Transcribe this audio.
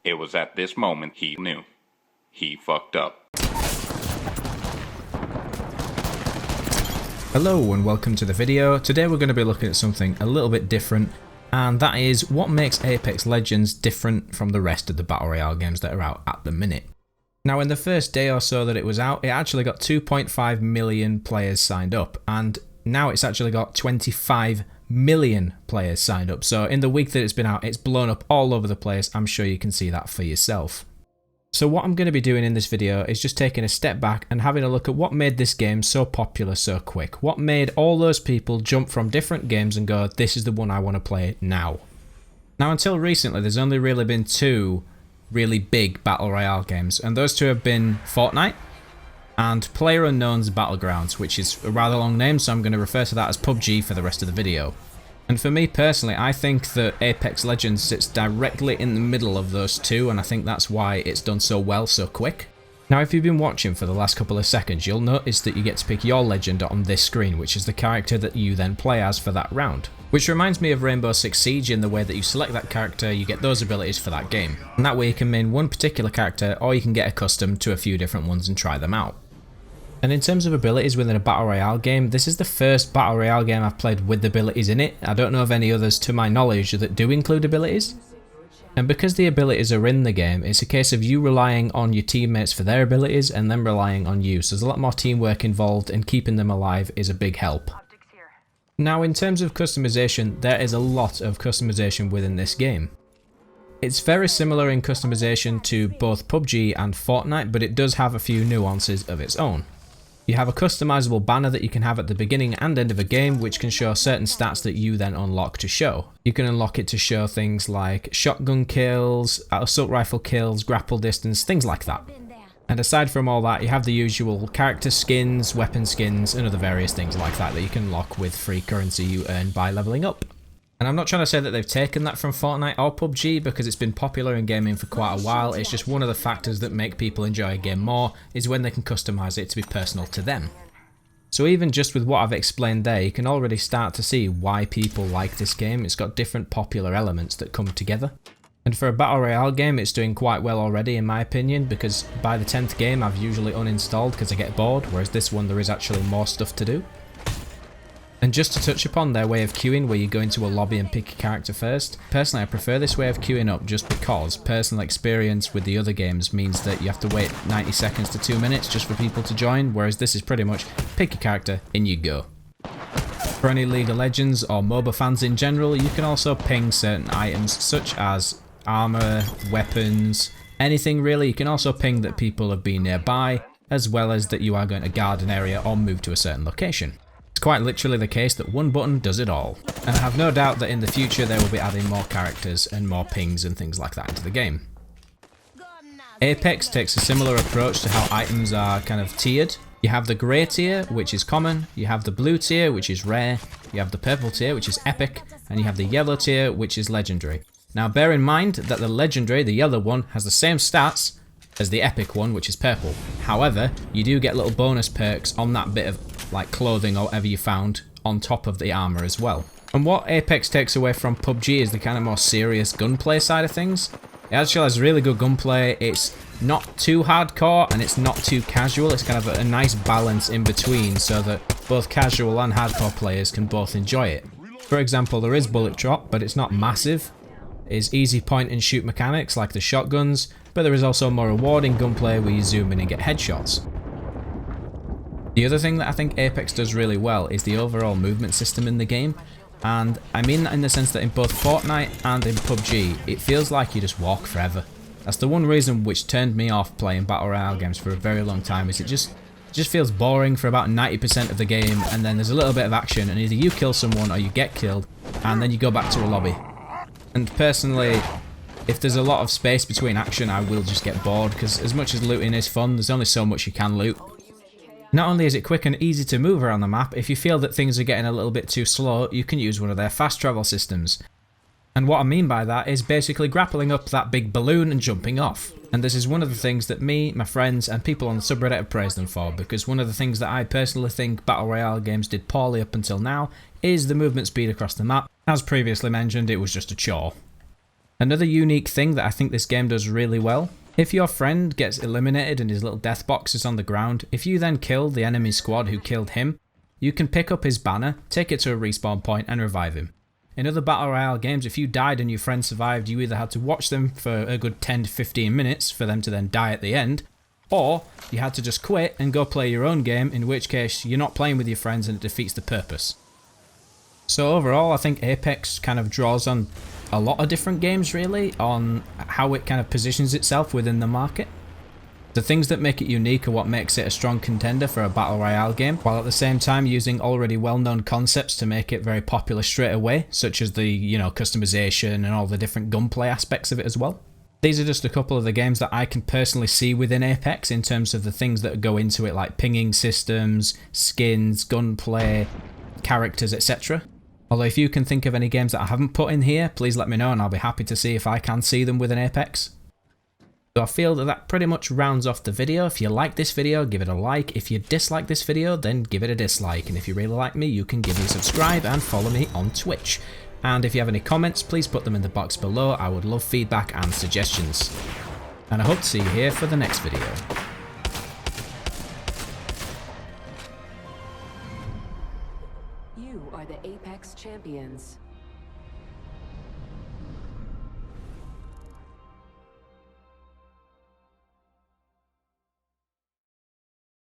It was at this moment he knew. He fucked up. Hello and welcome to the video. Today we're going to be looking at something a little bit different, and that is what makes Apex Legends different from the rest of the Battle Royale games that are out at the minute. Now in the first day or so that it was out, it actually got 2.5 million players signed up, and now it's actually got 25 million players signed up. So in the week that it's been out, it's blown up all over the place. I'm sure you can see that for yourself. So what I'm going to be doing in this video is just taking a step back and having a look at what made this game so popular so quick. What made all those people jump from different games and go, this is the one I want to play now. Now until recently, there's only really been two really big Battle Royale games, and those two have been Fortnite and PlayerUnknown's Battlegrounds, which is a rather long name, so I'm going to refer to that as PUBG for the rest of the video. And for me personally, I think that Apex Legends sits directly in the middle of those two, and I think that's why it's done so well so quick. Now if you've been watching for the last couple of seconds, you'll notice that you get to pick your legend on this screen, which is the character that you then play as for that round. Which reminds me of Rainbow Six Siege in the way that you select that character, you get those abilities for that game. And that way you can main one particular character, or you can get accustomed to a few different ones and try them out. And in terms of abilities within a Battle Royale game, this is the first Battle Royale game I've played with abilities in it. I don't know of any others to my knowledge that do include abilities. And because the abilities are in the game, it's a case of you relying on your teammates for their abilities and them relying on you. So there's a lot more teamwork involved, and keeping them alive is a big help. Now in terms of customization, there is a lot of customization within this game. It's very similar in customization to both PUBG and Fortnite, but it does have a few nuances of its own. You have a customizable banner that you can have at the beginning and end of a game, which can show certain stats that you then unlock to show. You can unlock it to show things like shotgun kills, assault rifle kills, grapple distance, things like that. And aside from all that, you have the usual character skins, weapon skins, and other various things like that that you can unlock with free currency you earn by leveling up. And I'm not trying to say that they've taken that from Fortnite or PUBG, because it's been popular in gaming for quite a while. It's just one of the factors that make people enjoy a game more is when they can customize it to be personal to them. So even just with what I've explained there, you can already start to see why people like this game. It's got different popular elements that come together. And for a Battle Royale game, it's doing quite well already in my opinion, because by the 10th game I've usually uninstalled because I get bored, whereas this one there is actually more stuff to do. And just to touch upon their way of queuing, where you go into a lobby and pick a character first, personally I prefer this way of queuing up just because personal experience with the other games means that you have to wait 90 seconds to 2 minutes just for people to join, whereas this is pretty much pick a character, in you go. For any League of Legends or MOBA fans in general, you can also ping certain items such as armor, weapons, anything really. You can also ping that people have been nearby, as well as that you are going to guard an area or move to a certain location. It's quite literally the case that one button does it all. And I have no doubt that in the future they will be adding more characters and more pings and things like that into the game. Apex takes a similar approach to how items are kind of tiered. You have the grey tier, which is common, you have the blue tier, which is rare, you have the purple tier, which is epic, and you have the yellow tier, which is legendary. Now bear in mind that the legendary, the yellow one, has the same stats as the epic one, which is purple. However, you do get little bonus perks on that bit of like clothing or whatever you found on top of the armor as well. And what Apex takes away from PUBG is the kind of more serious gunplay side of things. It actually has really good gunplay. It's not too hardcore and it's not too casual. It's kind of a nice balance in between so that both casual and hardcore players can both enjoy it. For example, there is bullet drop, but it's not massive. It's easy point and shoot mechanics like the shotguns, but there is also more rewarding gunplay where you zoom in and get headshots. The other thing that I think Apex does really well is the overall movement system in the game, and I mean that in the sense that in both Fortnite and in PUBG, it feels like you just walk forever. That's the one reason which turned me off playing Battle Royale games for a very long time, is it just feels boring for about 90% of the game, and then there's a little bit of action and either you kill someone or you get killed, and then you go back to a lobby. And personally, if there's a lot of space between action, I will just get bored, because as much as looting is fun, there's only so much you can loot. Not only is it quick and easy to move around the map, if you feel that things are getting a little bit too slow, you can use one of their fast travel systems. And what I mean by that is basically grappling up that big balloon and jumping off. And this is one of the things that me, my friends, and people on the subreddit have praised them for, because one of the things that I personally think Battle Royale games did poorly up until now is the movement speed across the map. As previously mentioned, it was just a chore. Another unique thing that I think this game does really well, if your friend gets eliminated and his little death box is on the ground, if you then kill the enemy squad who killed him, you can pick up his banner, take it to a respawn point and revive him. In other Battle Royale games, if you died and your friend survived, you either had to watch them for a good 10 to 15 minutes for them to then die at the end, or you had to just quit and go play your own game, in which case you're not playing with your friends and it defeats the purpose. So overall, I think Apex kind of draws on a lot of different games really, on how it kind of positions itself within the market. The things that make it unique are what makes it a strong contender for a Battle Royale game, while at the same time using already well-known concepts to make it very popular straight away, such as the, customization and all the different gunplay aspects of it as well. These are just a couple of the games that I can personally see within Apex in terms of the things that go into it, like pinging systems, skins, gunplay, characters, etc. Although if you can think of any games that I haven't put in here, please let me know and I'll be happy to see if I can see them within Apex. So I feel that pretty much rounds off the video. If you like this video, give it a like. If you dislike this video, then give it a dislike. And if you really like me, you can give me a subscribe and follow me on Twitch. And if you have any comments, please put them in the box below. I would love feedback and suggestions. And I hope to see you here for the next video. You are the Apex Champions.